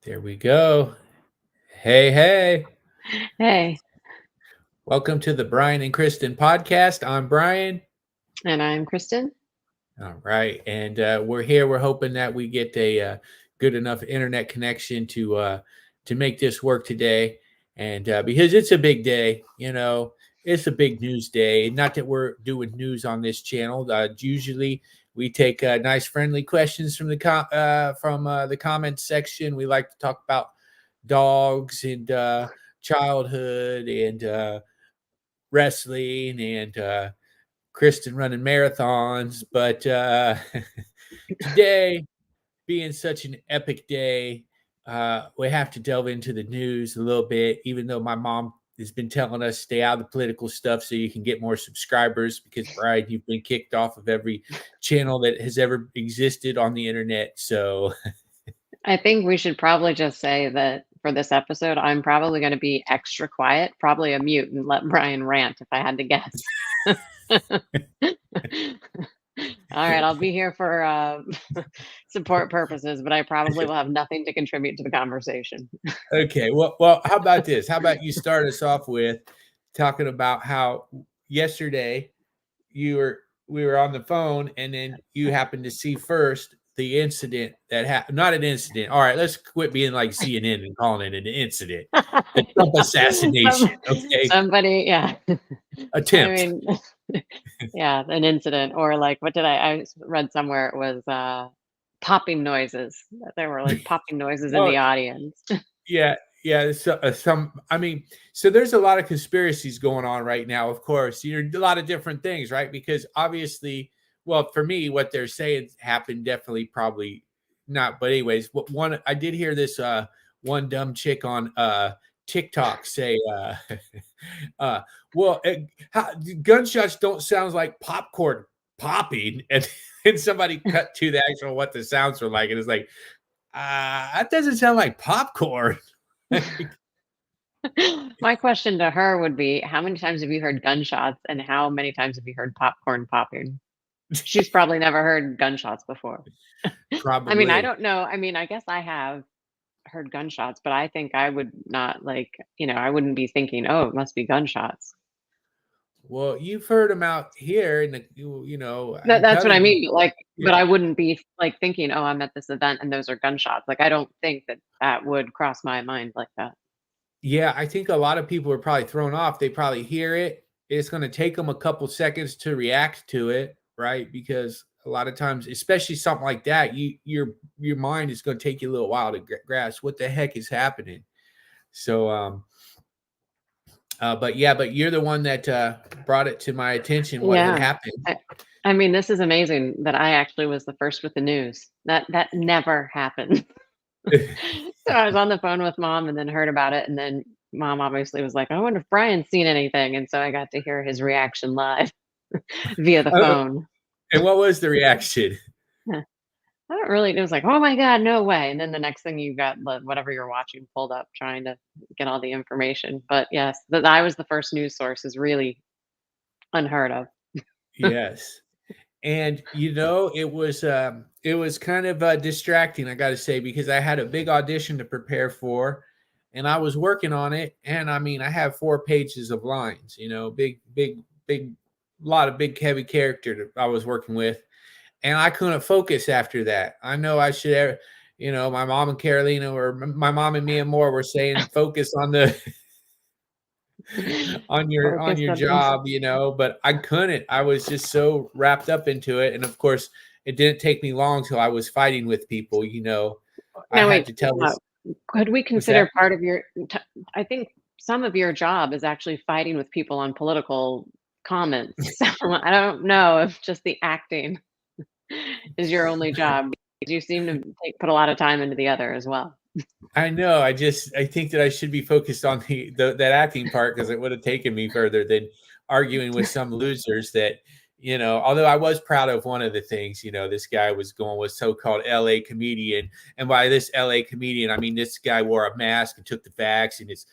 There we go. Hey. Hey, Welcome to the Brian and Kristen podcast. I'm Brian. and I'm Kristen. All right. And we're here. We're hoping that we get a good enough internet connection to make this work today. And because it's a big day, it's a big news day. Not that we're doing news on this channel. Usually we take nice, friendly questions from the comments section. We like to talk about dogs and childhood and wrestling and Kristen running marathons. But today, being such an epic day, we have to delve into the news a little bit, even though my mom has been telling us stay out of the political stuff so you can get more subscribers because, Brian, you've been kicked off of every channel that has ever existed on the internet. So I think we should probably just say that for this episode, I'm probably going to be extra quiet, probably a mute, and let Brian rant if I had to guess. All right, I'll be here for support purposes, but I probably will have nothing to contribute to the conversation. Okay, well, how about this? How about you start us off with talking about how yesterday we were on the phone and then you happened to see first the incident that happened. Not an incident. All right, let's quit being like CNN and calling it an incident. The Trump assassination. Okay, Somebody, yeah. I attempt. mean, yeah, an incident or like what did I read somewhere it was popping noises. There were like popping noises in Well, the audience. yeah, yeah. Some. I mean, so there's a lot of conspiracies going on right now. Of course, a lot of different things, right? Because obviously, well, for me, what they're saying happened definitely, probably not. But anyways, one I did hear this one dumb chick on TikTok say, uh, well, gunshots don't sound like popcorn popping, and somebody cut to the actual what the sounds were like, and it's like, that doesn't sound like popcorn. My question to her would be, how many times have you heard gunshots and how many times have you heard popcorn popping? She's probably never heard gunshots before. I mean, I Probably. don't know. I mean, I guess I have heard gunshots, but I think I would not like, I wouldn't be thinking, "Oh, it must be gunshots." Well, you've heard them out here, and I'm That's what I telling you, mean, like, yeah, but I wouldn't be, like, thinking, "Oh, I'm at this event and those are gunshots." Like, I don't think that that would cross my mind like that. yeah. I think a lot of people are probably thrown off. They probably hear it. It's going to take them a couple seconds to react to it, right? Because a lot of times, especially something like that, your mind is going to take you a little while to grasp what the heck is happening. So, but you're the one that brought it to my attention. What had Yeah. happened? I I mean, this is amazing that I actually was the first with the news. That never happened. So I was on the phone with mom and then heard about it, and then mom obviously was like, "I wonder if Brian's seen anything," and so I got to hear his reaction live via the Oh, phone. and what was the reaction? Huh. I don't really it was like, "Oh my god, no way," and then the next thing you got whatever you're watching pulled up trying to get all the information, but yes, that I was the first news source is really unheard of. Yes. And it was kind of distracting, I got to say, because I had a big audition to prepare for, and I was working on it. And I mean, I have 4 pages of lines, big, lot of big heavy character that I was working with, and I couldn't focus after that. I know I should have, my mom and Carolina, or my mom and me and more were saying focus on the on Focus your on things. job, but I couldn't. I was just so wrapped up into it. And of course, it didn't take me long till I was fighting with people, I Now had wait, to tell this. could we What's that? consider part of your I think some of your job is actually fighting with people on political comments. So I don't know if just the acting is your only job. You seem to put a lot of time into the other as well. I know. I think that I should be focused on that acting part, because it would have taken me further than arguing with some losers that, although I was proud of one of the things, this guy was going with so-called LA comedian. And by this LA comedian, I mean, this guy wore a mask and took the vax and his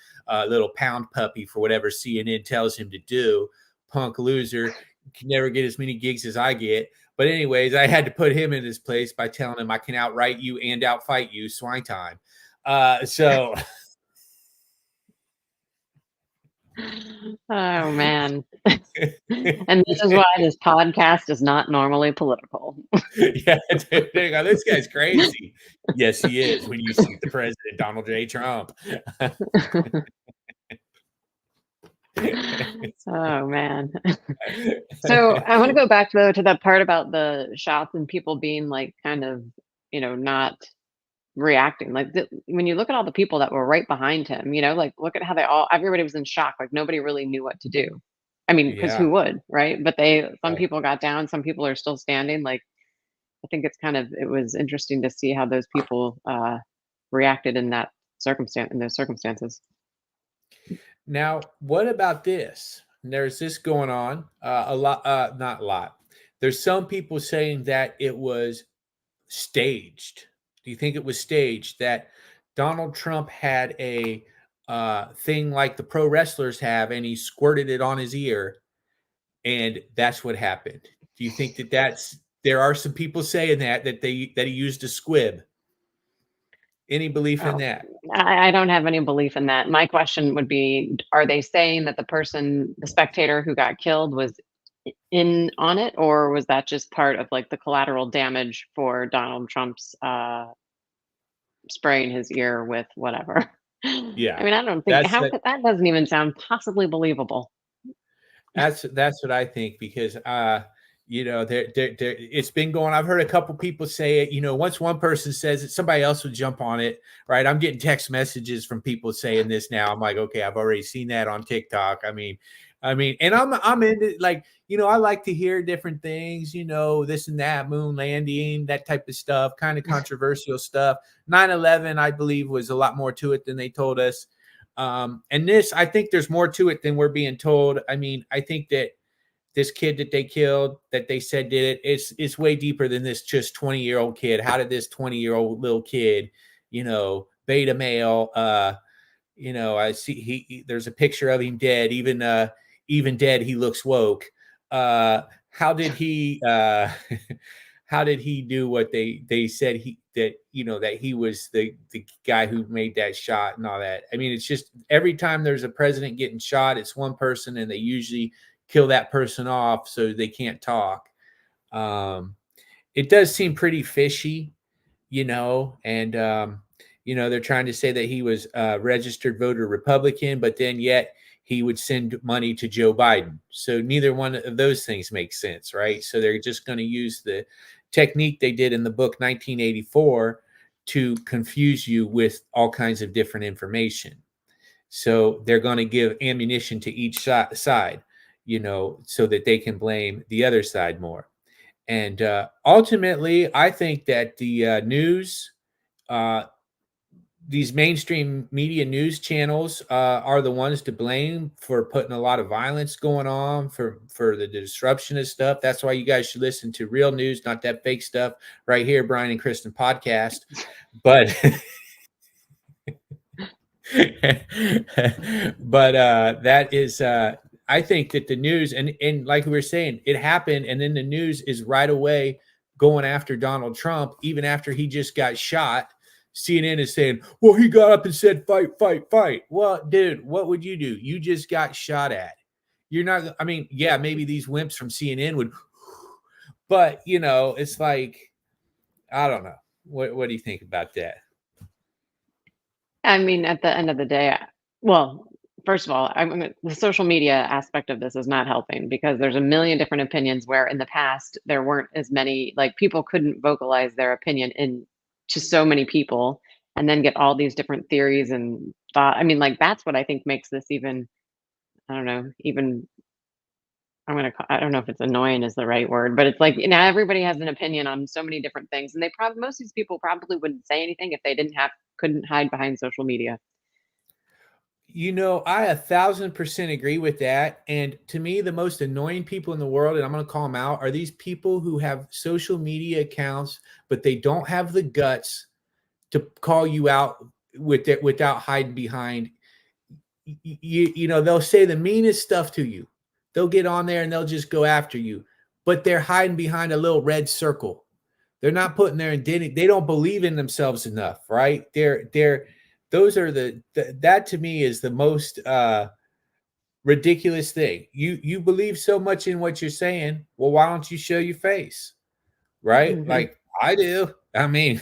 little pound puppy for whatever CNN tells him to do. Punk loser, can never get as many gigs as I get. But anyways, I had to put him in his place by telling him I can outright you and outfight you. Swine time. So Oh man. And this is why this podcast is not normally political. yeah, dude, there you go. This guy's crazy. Yes, he is. When you see the president, Donald J. Trump. Oh man. So I want to go back though to that part about the shots and people being like kind of, not reacting. Like when you look at all the people that were right behind him, like look at how everybody was in shock. Like nobody really knew what to do. I mean, because Yeah. who would, right? But some people got down, some people are still standing. Like I think it was interesting to see how those people reacted in those circumstances. Now, what about this? There's this going on a lot, not a lot. There's some people saying that it was staged. Do you think it was staged that Donald Trump had a thing like the pro wrestlers have and he squirted it on his ear and that's what happened? Do you think that there are some people saying that he used a squib? Any belief in Oh, that? I don't have any belief in that. My question would be, are they saying that the spectator who got killed was in on it, or was that just part of like the collateral damage for Donald Trump's spraying his ear with whatever? I Yeah. mean, I don't think That's that doesn't even sound possibly believable. That's what I think because it's been going. I've heard a couple people say it. Once one person says it, somebody else would jump on it. Right? I'm getting text messages from people saying this now. I'm like, okay, I've already seen that on TikTok. And I'm into like I like to hear different things. This and that, moon landing, that type of stuff, kind of controversial stuff. 9/11, I believe, was a lot more to it than they told us. And this, I think there's more to it than we're being told. I mean, I think that this kid that they killed, that they said did it, it's way deeper than this just 20-year-old kid. How did this 20-year-old little kid, beta male, I see there's a picture of him dead, even dead, he looks woke. How did he how did he do what they said that he was the guy who made that shot and all that? I mean, it's just every time there's a president getting shot, it's one person and they usually kill that person off so they can't talk. It does seem pretty fishy, and they're trying to say that he was a registered voter Republican, but then yet he would send money to Joe Biden. So neither one of those things make sense, right? So they're just going to use the technique they did in the book 1984 to confuse you with all kinds of different information. So they're going to give ammunition to each side, so that they can blame the other side more. And ultimately, I think that the news, these mainstream media news channels are the ones to blame for putting a lot of violence going on, for the disruption of stuff. That's why you guys should listen to real news, not that fake stuff right here, Brian and Kristen podcast. But but that is I think that the news and like we were saying, it happened, and then the news is right away going after Donald Trump, even after he just got shot. CNN is saying, well, he got up and said, fight, fight, fight. Well, dude, what would you do? You just got shot at. You're not, I mean, yeah, maybe these wimps from CNN would, but it's like, I don't know. What do you think about that? I mean, at the end of the day, well, first of all, the social media aspect of this is not helping because there's a million different opinions where in the past there weren't as many, like people couldn't vocalize their opinion in to so many people and then get all these different theories and thought. I mean, like that's what I think makes this even, I don't know, even I don't know if it's annoying is the right word, but it's like, everybody has an opinion on so many different things. And most of these people probably wouldn't say anything if they couldn't hide behind social media. I 1,000% agree with that. And to me, the most annoying people in the world, and I'm going to call them out, are these people who have social media accounts, but they don't have the guts to call you out with it without hiding behind. They'll say the meanest stuff to you. They'll get on there and they'll just go after you. but they're hiding behind a little red circle. They're not putting their identity. They don't believe in themselves enough, right? They're those are that to me is the most ridiculous thing. You believe so much in what you're saying. Well, why don't you show your face? Right? Mhm. Like I do. I mean,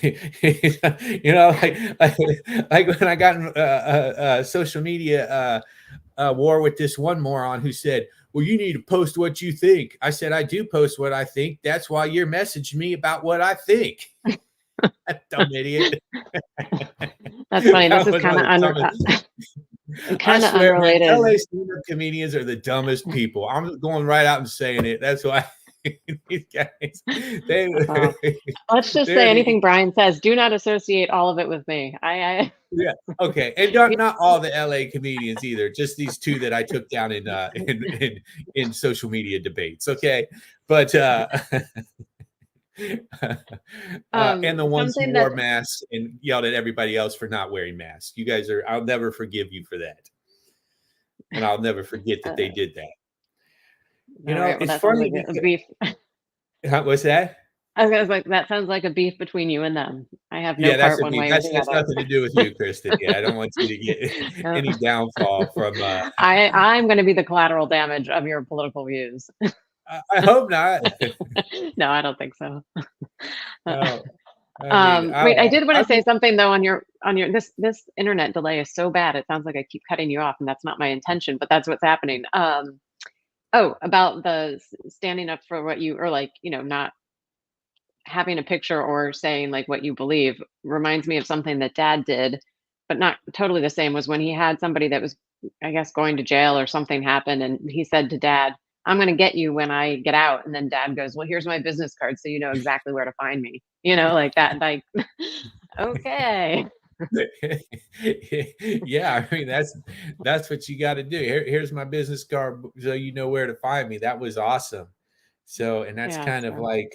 like when I got in social media war with this one moron who said, "Well, you need to post what you think." I said, "I do post what I think. That's why you're messaging me about what I think." Dumb idiot. That's funny. This That is was one kind of of the dumbest. I kind of swear, man, unrelated. LA stand-up comedians are the dumbest people. I'm going right out and saying it. That's why these guys, they, Oh, let's just they're say the anything Brian says, do not associate all of it with me. yeah. Okay, and not all the LA comedians either. Just these two that I took down in in social media debates. Okay, but and the ones who something wore that masks and yelled at everybody else for not wearing masks. You guys are. I'll never forgive you for that, and I'll never forget that they uh, did that. all right, well It's that sounds funny like a because beef. what's that? I was like, that sounds like a beef between you and them. I have no Yeah, that's part a one beef. way or That's the other. nothing to do with you, Kristen. Yeah, I don't want you to get No. any downfall from. I'm going to be the collateral damage of your political views. I hope not. No, I don't think so. No, I mean, Wait, I did want I to say mean, something though on your this internet delay is so bad. It sounds like I keep cutting you off, and that's not my intention, but that's what's happening. Oh, about the standing up for what you or like, not having a picture or saying like what you believe reminds me of something that dad did, but not totally the same was when he had somebody that was, I guess, going to jail or something happened. And he said to dad, I'm going to get you when I get out. And then dad goes, well, here's my business card. So you know exactly where to find me, like that, like, okay. yeah, I mean that's what you got to do. Here's my business card, so you know where to find me. That was awesome. So, and that's Yeah. kind of So, like,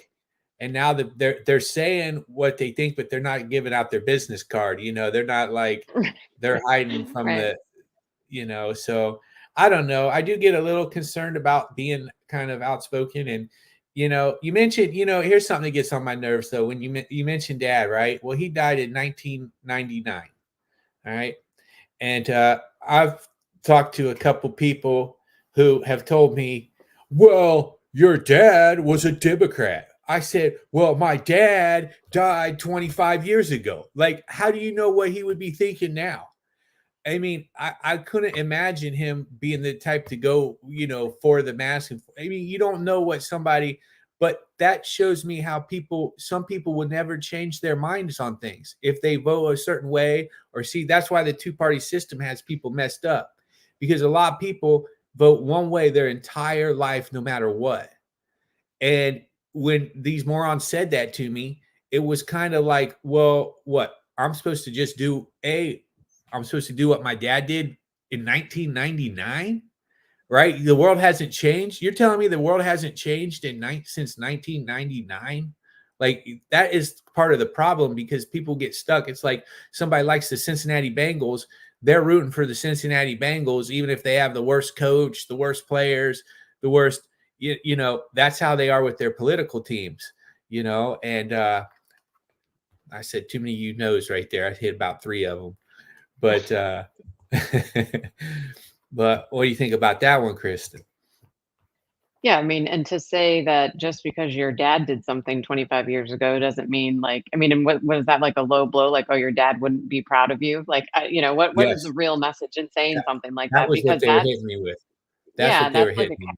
and now that they're saying what they think, but they're not giving out their business card. They're not like they're hiding from right. the, So I don't know. I do get a little concerned about being kind of outspoken and. You mentioned, here's something that gets on my nerves though. When you mentioned dad, right? Well, he died in 1999. All right. And I've talked to a couple people who have told me, well, your dad was a Democrat. I said, well, my dad died 25 years ago. Like, how do you know what he would be thinking now? I mean, I couldn't imagine him being the type to go, for the mask. I mean, you don't know what somebody, but that shows me how some people will never change their minds on things if they vote a certain way or see. That's why the two-party system has people messed up because a lot of people vote one way their entire life, no matter what. And when these morons said that to me, it was kind of like, well, what? I'm supposed to just I'm supposed to do what my dad did in 1999, right? The world hasn't changed. You're telling me the world hasn't changed since 1999? Like that is part of the problem because people get stuck. It's like somebody likes the Cincinnati Bengals. They're rooting for the Cincinnati Bengals, even if they have the worst coach, the worst players, the worst, that's how they are with their political teams, and I said too many you knows right there. I hit about three of them. But but what do you think about that one, Kristen? Yeah, I mean, and to say that just because your dad did something 25 years ago doesn't mean like, I mean, and what was that like a low blow? Like, oh, your dad wouldn't be proud of you. Like, what is Yes, the real message in saying that, something like that that? was what Because they were hitting me with. That's yeah, what they were that's like hitting me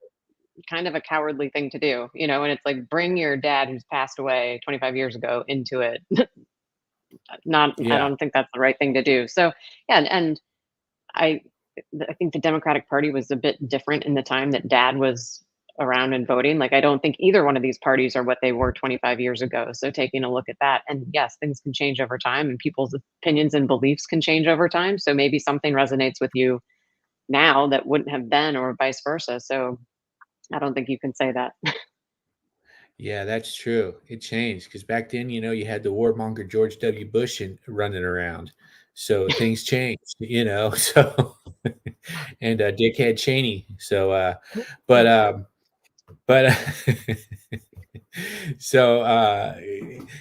kind of a cowardly thing to do, and it's like bring your dad who's passed away 25 years ago into it. Not, with. I Yeah, don't think that's the right thing to do. So yeah, and I I think the Democratic Party was a bit different in the time that dad was around and voting. Like I don't think either one of these parties are what they were 25 years ago. So taking a look at that, and yes, things can change over time and people's opinions and beliefs can change over time. So maybe something resonates with you now that wouldn't have been or vice versa. So I don't think you can say that. yeah, that's true. It changed because back then, you had the warmonger George W. Bush running around, so things changed. So and dickhead Cheney. So, but But so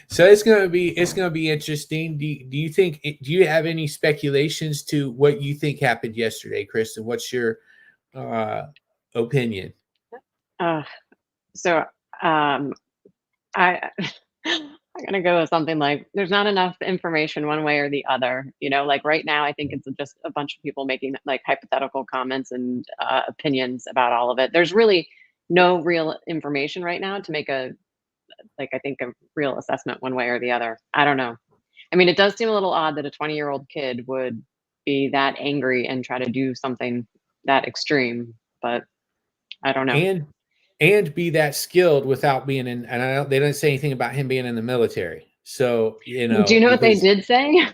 so it's gonna be interesting. Do you think do you have any speculations to what you think happened yesterday, Kristen? What's your uh opinion? Uh, so um, I I'm gonna go with something like there's not enough information one way or the other. Like right now, I think it's just a bunch of people making like hypothetical comments and opinions about all of it. There's really no real information right now to make I think a real assessment one way or the other. I don't know. I mean, it does seem a little odd that a 20-year-old kid would be that angry and try to do something that extreme, but I don't know. And be that skilled without being in, and they don't say anything about him being in the military. So, Do you know what they because did say?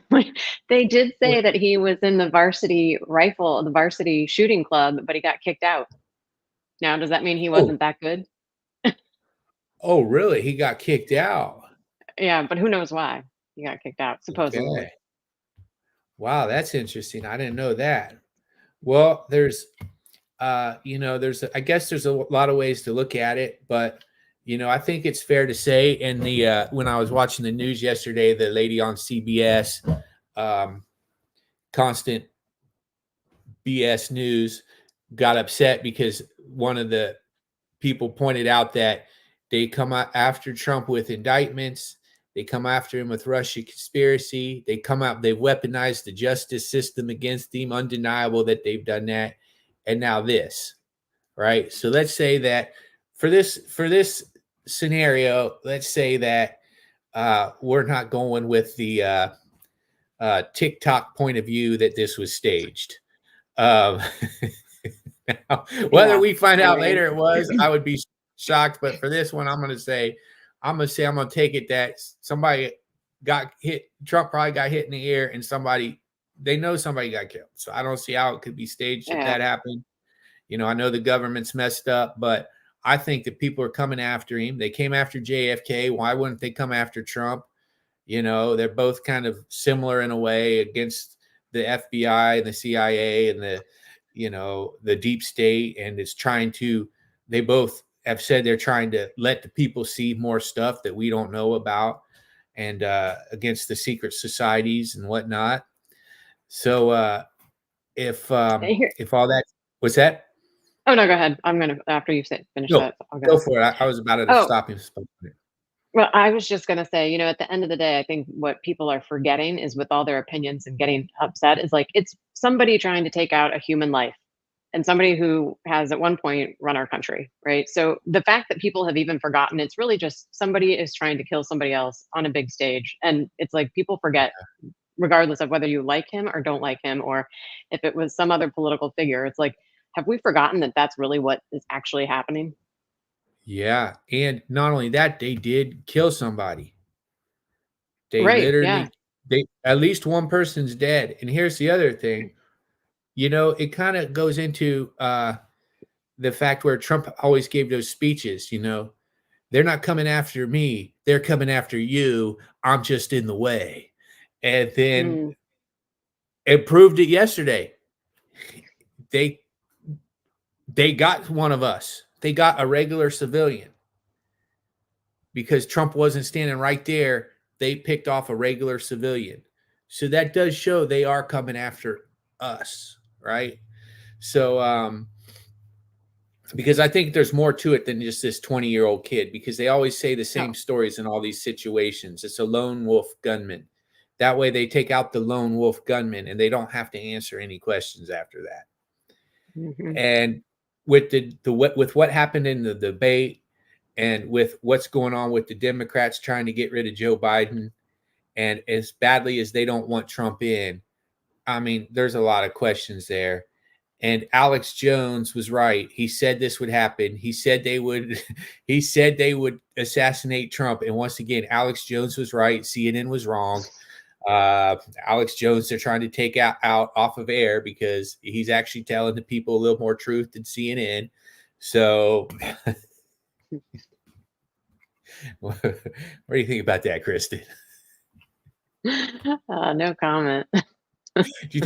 They did say that he was in the varsity shooting club, but he got kicked out. Now, does that mean he oh, wasn't that good? oh, really? He got kicked out. Yeah, but who knows why he got kicked out, Okay. supposedly. Wow, that's interesting. I didn't know that. Well, there's I guess there's a lot of ways to look at it, but I think it's fair to say in the when I was watching the news yesterday, the lady on CBS, um, constant BS news, got upset because one of the people pointed out that they come after Trump with indictments. They come after him with Russia conspiracy. They've weaponized the justice system against him. Undeniable that they've done that. And now this, right? So let's say that for this scenario, let's say that we're not going with the TikTok point of view that this was staged. Um, now, whether Yeah, we find I out mean, later it was, I would be shocked. But for this one, I'm gonna take it that somebody got hit. Trump probably got hit in the ear, and they know somebody got killed. So I don't see how it could be staged if yeah. that happened. I know the government's messed up, but I think that people are coming after him. They came after JFK. Why wouldn't they come after Trump? They're both kind of similar in a way against the FBI and the CIA and the deep state. And they both have said they're trying to let the people see more stuff that we don't know about, and against the secret societies and whatnot. So if Here, if all that was that. oh no, go ahead. I'm gonna after you say finish No, that, I'll go go. for it. I was about at a Oh, stopping spot. well, I was just gonna say, at the end of the day, I think what people are forgetting is with all their opinions and getting upset is like it's somebody trying to take out a human life and somebody who has at one point run our country, right? So the fact that people have even forgotten, it's really just somebody is trying to kill somebody else on a big stage. And it's like people forget, regardless of whether you like him or don't like him, or if it was some other political figure. It's like, have we forgotten that that's really what is actually happening? Yeah, and not only that, they did kill somebody. They Right. Yeah. literally they at least one person's dead. And here's the other thing, it kind of goes into the fact where Trump always gave those speeches, they're not coming after me, they're coming after you. I'm just in the way. And then Mm, it proved it yesterday. They they got one of us. They got a regular civilian because Trump wasn't standing right there. They picked off a regular civilian. So that does show they are coming after us, right? So, because I think there's more to it than just this 20-year-old kid, because they always say the oh, same stories in all these situations. It's a lone wolf gunman. That way they take out the lone wolf gunman and they don't have to answer any questions after that. mhm. And with with what happened in the debate, and with what's going on with the Democrats trying to get rid of Joe Biden, and as badly as they don't want Trump in, I mean, there's a lot of questions there. And Alex Jones was right. He said this would happen. He said they would he said they would assassinate Trump. And once again, Alex Jones was right. CNN was wrong. Alex Jones, they're trying to take out off of air because he's actually telling the people a little more truth than CNN. So what do you think about that, Kristen? No comment. Do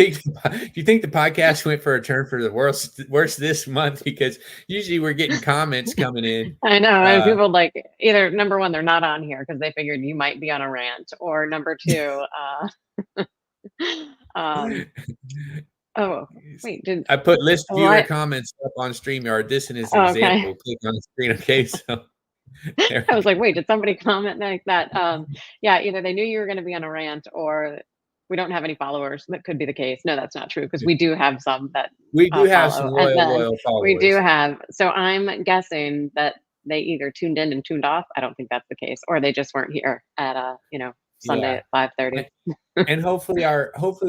you think the podcast went for a turn for the worst this month? Because usually we're getting comments coming in. I know, and Uh, people like either number one, they're not on here because they figured you might be on a rant, or number two, um, oh wait, did I put list viewer what? comments up on StreamYard. This in his Oh, okay. example. Click on the screen. Okay, so there I we was like, go. wait, did somebody comment like that? Yeah, either they knew you were going to be on a rant, or we don't have any followers. That could be the case. No, that's not true because we do have some that We do have some follow, and then loyal we do followers. have. So I'm guessing that they either tuned in and tuned off. I don't think that's the case, or they just weren't here at Sunday Yeah. at 5:30. And and hopefully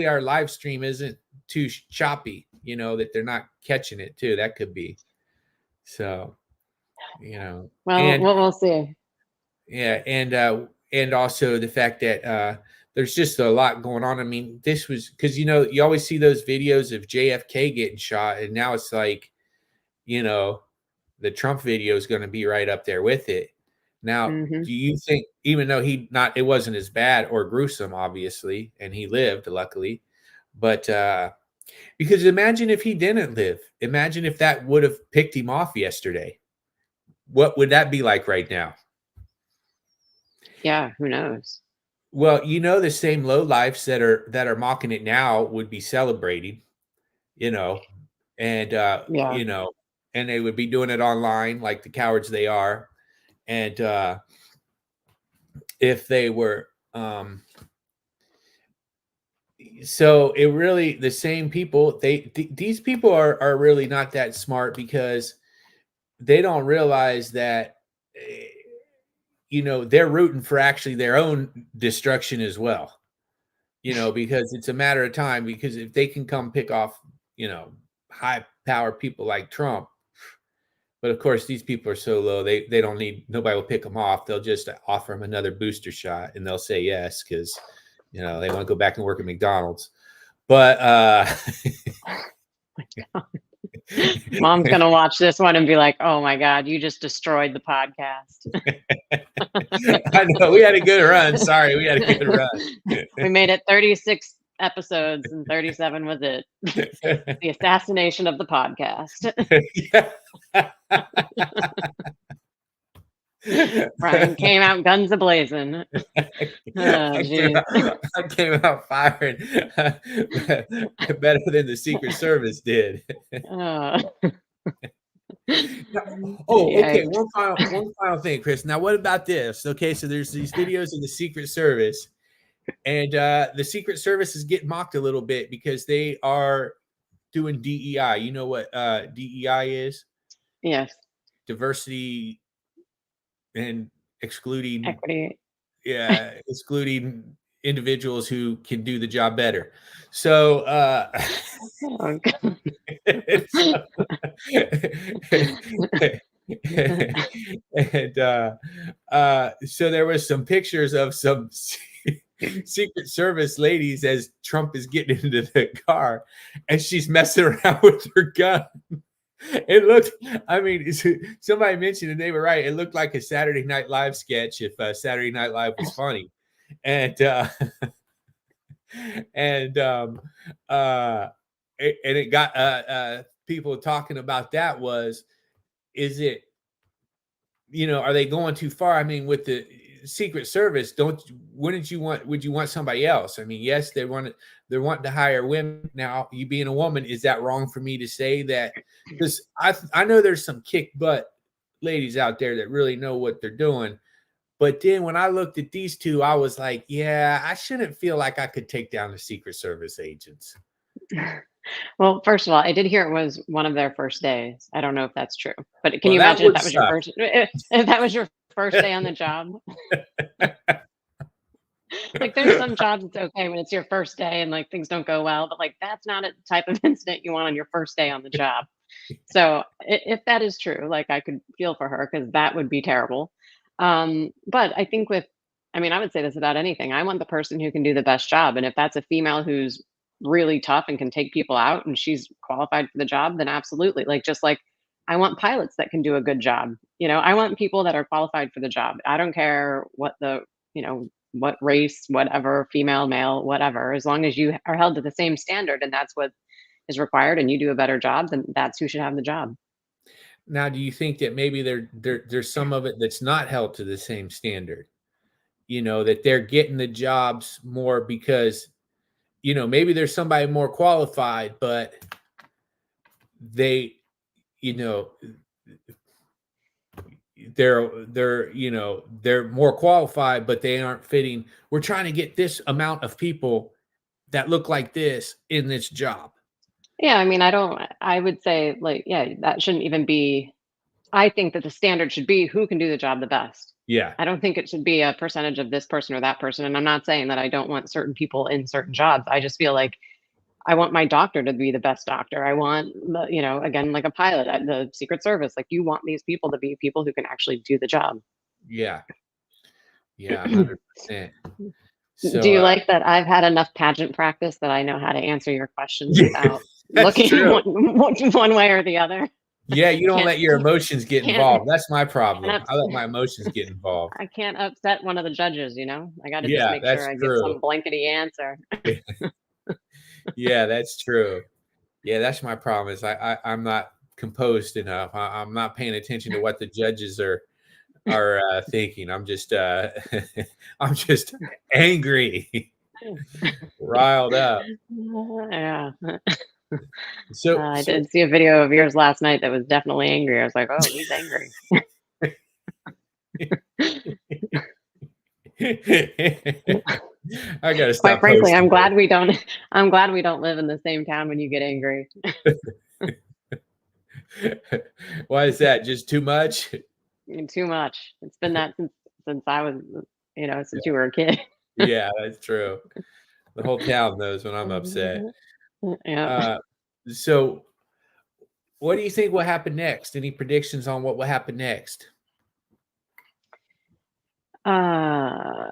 our live stream isn't too choppy, that they're not catching it too. That could be. So, Well, and we'll see. yeah, and also the fact that there's just a lot going on. I mean, this was because you always see those videos of JFK getting shot, and now it's like, you know, the Trump video is going to be right up there with it. Now, Hmm. do you think, even though it wasn't as bad or gruesome, obviously, and he lived, luckily, but because imagine if he didn't live, imagine if that would have picked him off yesterday. What would that be like right now? Yeah, who knows? Well, the same low lifes that are mocking it now would be celebrating, you know, and Yeah. and they would be doing it online like the cowards they are. And if they were so it really the same people, these people are really not that smart because they don't realize that they're rooting for actually their own destruction as well. Because it's a matter of time. Because if they can come pick off, high power people like Trump, but of course these people are so low, they don't need nobody will pick them off. They'll just offer them another booster shot, and they'll say yes because they want to go back and work at McDonald's. But Mom's gonna watch this one and be like, "Oh my God, you just destroyed the podcast." I know we had a good run. Sorry, we had a good run. We made it 36 episodes, and 37 was it. The assassination of the podcast. Brian came out guns ablazing. Oh, geez. I came out firing better than the Secret Service did. Uh, Oh, okay. yikes. One final thing, Chris. Now, what about this? Okay, so there's these videos of the Secret Service, and the Secret Service is getting mocked a little bit because they are doing DEI. You know what DEI is? Yes, Diversity and excluding, equity. yeah, excluding individuals who can do the job better. So, Oh, God. and so there was some pictures of some Secret Service ladies as Trump is getting into the car, and she's messing around with her gun. It looked, I mean, somebody mentioned, and they were right. It looked like a Saturday Night Live sketch if Saturday Night Live was funny. And and it got people talking about that is it, are they going too far? I mean, with the Secret Service, would you want somebody else? I mean, yes, they're wanting to hire women. Now, you being a woman, is that wrong for me to say that? Because I know there's some kick butt ladies out there that really know what they're doing. But then when I looked at these two, I was like, yeah, I shouldn't feel like I could take down the Secret Service agents. Well, first of all, I did hear it was one of their first days. I don't know if that's true, but can Well, you that imagine if would that was your suck. if that was your first day on the job? Like, there's some jobs it's okay when it's your first day and like things don't go well, but like that's not a type of incident you want on your first day on the job. So if that is true, like I could feel for her because that would be terrible. But I think I mean, I would say this about anything. I want the person who can do the best job, and if that's a female who's really tough and can take people out, and she's qualified for the job, then absolutely. Like just like I want pilots that can do a good job. I want people that are qualified for the job. I don't care what the what race, whatever, female, male, whatever, as long as you are held to the same standard and that's what is required and you do a better job, then that's who should have the job. Now, do you think that maybe there's some of it that's not held to the same standard? That they're getting the jobs more because, maybe there's somebody more qualified, but they, you know, they're more qualified, but they aren't fitting. We're trying to get this amount of people that look like this in this job. Yeah, I mean, I would say, like, yeah, that shouldn't even be. I think that the standard should be who can do the job the best. Yeah. I don't think it should be a percentage of this person or that person. And I'm not saying that I don't want certain people in certain jobs. I just feel like I want my doctor to be the best doctor. I want, again, like a pilot at the Secret Service. Like, you want these people to be people who can actually do the job. Yeah. Yeah. 100%. Do So, you like that I've had enough pageant practice that I know how to answer your questions without that's looking true. one way or the other? Yeah, you don't Can't let your emotions get can't involved. That's my can't problem. I let ups- my emotions get involved. I can't upset one of the judges. I got to just Yeah, make sure that's I get true. some blankety answer. Yeah, that's true. Yeah, that's my problem is I'm not composed enough. I'm not paying attention to what the judges are thinking. I'm just I'm just angry, riled up. Yeah. So I so did see a video of yours last night that was definitely angry. I was like, oh, he's angry. I gotta Quite stop frankly, posting I'm glad we don't live in the same town when you get angry. it. Why is that? Just too much? Too much. It's been that since I was, since you were a kid. Yeah, that's true. The whole town knows when I'm upset. Yeah. Uh, so what do you think will happen next? Any predictions on what will happen next? Uh,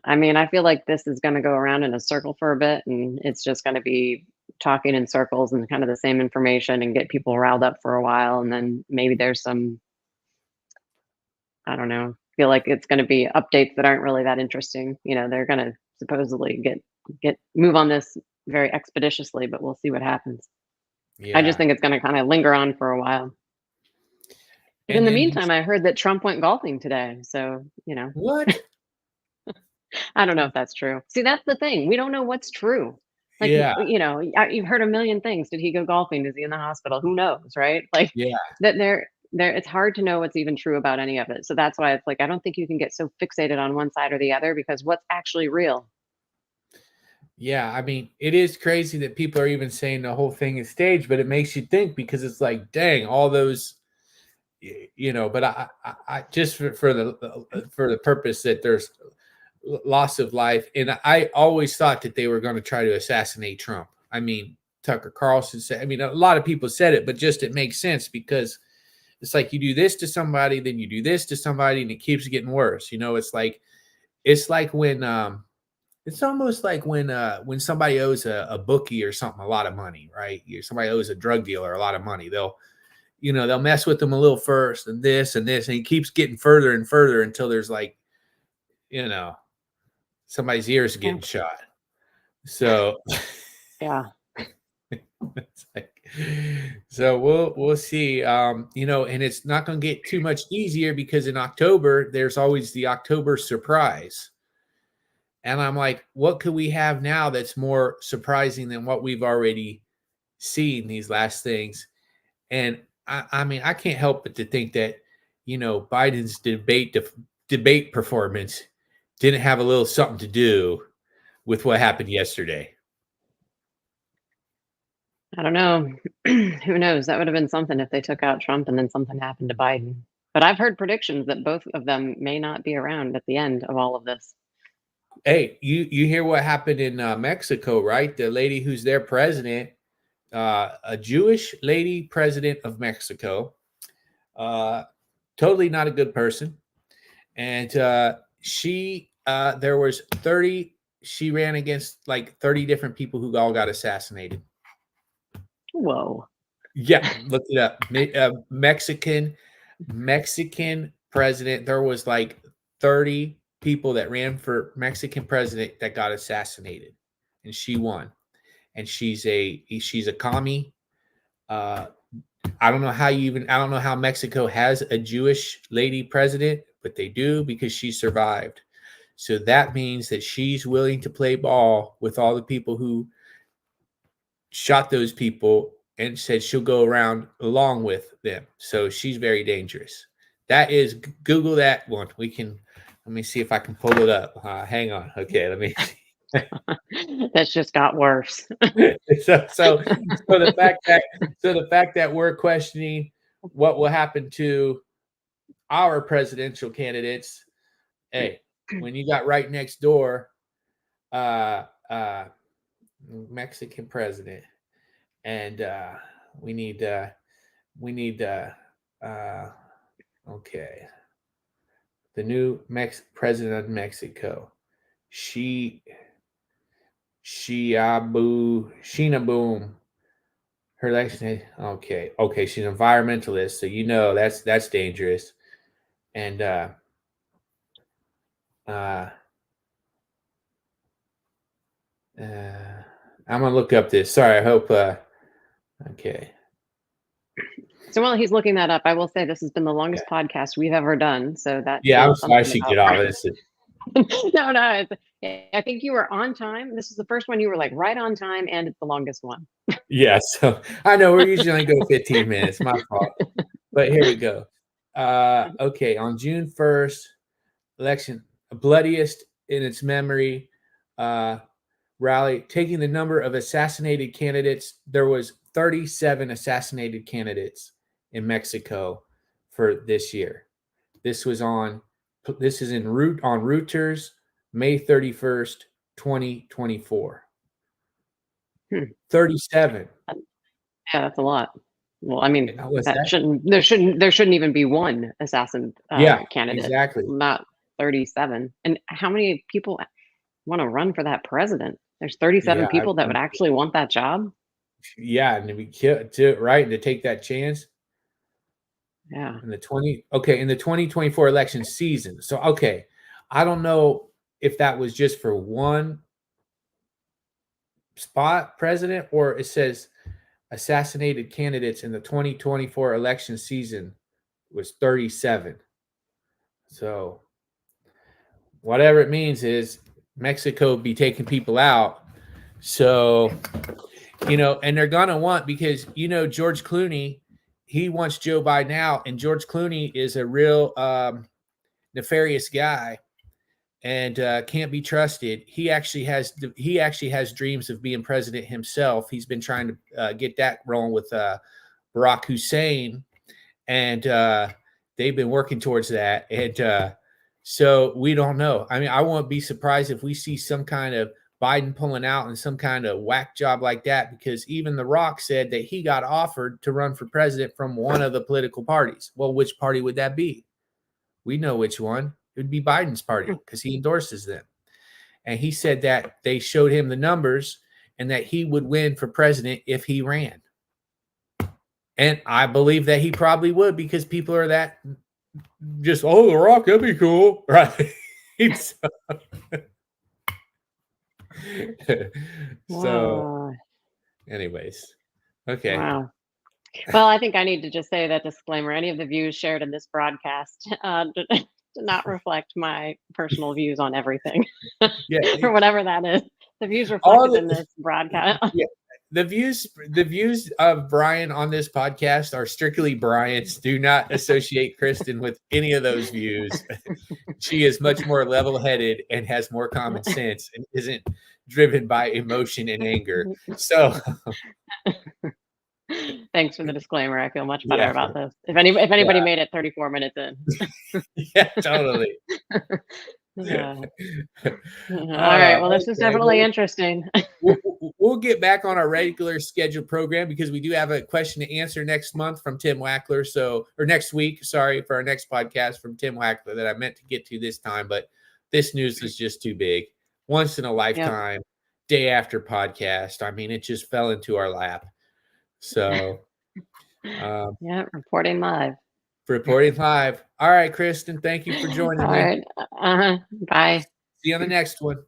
I mean, I feel like this is going to go around in a circle for a bit, and it's just going to be talking in circles and kind of the same information and get people riled up for a while, and then maybe there's some, I don't know, feel like it's going to be updates that aren't really that interesting. They're going to supposedly get move on this very expeditiously, but we'll see what happens. I just Yeah. think it's going to kind of linger on for a while. But in And the then meantime, I heard that Trump went golfing today, so what? I don't know if that's true. See, that's the thing. We don't know what's true. Like, Yeah. you've heard a million things. Did he go golfing? Is he in the hospital? Who knows, right? Like Yeah. that there it's hard to know what's even true about any of it. So that's why it's like I don't think you can get so fixated on one side or the other because what's actually real? Yeah. I mean, it is crazy that people are even saying the whole thing is staged, but it makes you think because it's like, dang, all those, but I just for the purpose that there's loss of life. And I always thought that they were going to try to assassinate Trump. I mean, Tucker Carlson said, I mean, a lot of people said it, but just it makes sense because it's like you do this to somebody, then you do this to somebody, and it keeps getting worse. It's like it's almost like when somebody owes a bookie or something a lot of money, right? Somebody owes a drug dealer a lot of money. They'll mess with them a little first and this, and he keeps getting further and further until there's like, you know, somebody's ears Yeah. getting shot. So Yeah. it's like, so we'll see. And it's not going to get too much easier because in October there's always the October surprise. And I'm like, what could we have now that's more surprising than what we've already seen these last things? And I mean, I can't help but to think that, Biden's debate performance didn't have a little something to do with what happened yesterday. I don't know. Who knows? That would have been something if they took out Trump and then something happened to Biden. But I've heard predictions that both of them may not be around at the end of all of this. Hey, you hear what happened in Mexico, right? The lady who's their president, a Jewish lady president of Mexico, totally not a good person. And there was 30, she ran against like 30 different people who all got assassinated. Whoa. Yeah, look it up. Mexican president. There was like 30 people that ran for Mexican president that got assassinated, and she won. And she's a commie. Uh, I don't know how Mexico has a Jewish lady president, but they do because she survived. So that means that she's willing to play ball with all the people who shot those people and said she'll go around along with them. So she's very dangerous. That is, Google that one. Let me see if I can pull it up. Hang on. Okay, let me see. That's just got worse. so the fact that we're questioning what will happen to our presidential candidates, hey, when you got right next door uh Mexican president, and we need okay, the new president of Mexico, Sheena Boom. Her election, okay, she's an environmentalist, so that's dangerous. And I'm gonna look up this. Sorry, I hope. Okay. So while he's looking that up, I will say this has been the longest podcast we've ever done. So that Yeah, I'm says sorry. I something should about get off this. no. I think you were on time. This is the first one you were like right on time, and it's the longest one. Yeah, so I know we're usually only go 15 minutes. My fault. But here we go. Okay, on June 1st, election bloodiest in its memory. Rally taking the number of assassinated candidates. There was 37 assassinated candidates in Mexico for this year. This is on Reuters, May 31st, 2024. 37. Yeah, that's a lot. Well, I mean, That? there shouldn't even be one assassin candidate. Exactly. Not 37. And how many people want to run for that president? There's 37 people that would actually want that job. Yeah, and to be right, and to take that chance. Yeah. In the 2024 election season. So okay, I don't know if that was just for one spot president, or it says assassinated candidates in the 2024 election season was 37. So whatever it means is Mexico be taking people out. So, and they're going to want, because, George Clooney, he wants Joe Biden out, and George Clooney is a real nefarious guy and can't be trusted. He actually has dreams of being president himself. He's been trying to get that rolling with Barack Hussein, and they've been working towards that. And so we don't know. I mean, I won't be surprised if we see some kind of Biden pulling out in some kind of whack job like that, because even The Rock said that he got offered to run for president from one of the political parties. Well, which party would that be? We know which one. It would be Biden's party, because he endorses them. And he said that they showed him the numbers and that he would win for president if he ran. And I believe that he probably would, because people are that just, The Rock, that'd be cool. Right. So anyways, okay. Wow. Well, I think I need to just say that disclaimer. Any of the views shared in this broadcast do not reflect my personal views on everything. Yeah. Or whatever that is. The views reflected in this broadcast. Yeah. The views of Brian on this podcast are strictly Brian's. Do not associate Kristen with any of those views. She is much more level-headed and has more common sense and isn't driven by emotion and anger. So thanks for the disclaimer. I feel much better about this. If anybody made it 34 minutes in. Yeah, totally. All right. Well, this is definitely interesting. We'll get back on our regular scheduled program, because we do have a question to answer next month from Tim Wackler. Or next week, sorry, for our next podcast from Tim Wackler that I meant to get to this time, but this news is just too big. Once in a lifetime, day after podcast. I mean, it just fell into our lap. So, reporting live. for reporting live. All right, Kristen, thank you for joining All me. right. Uh-huh. Bye. See you on the next one.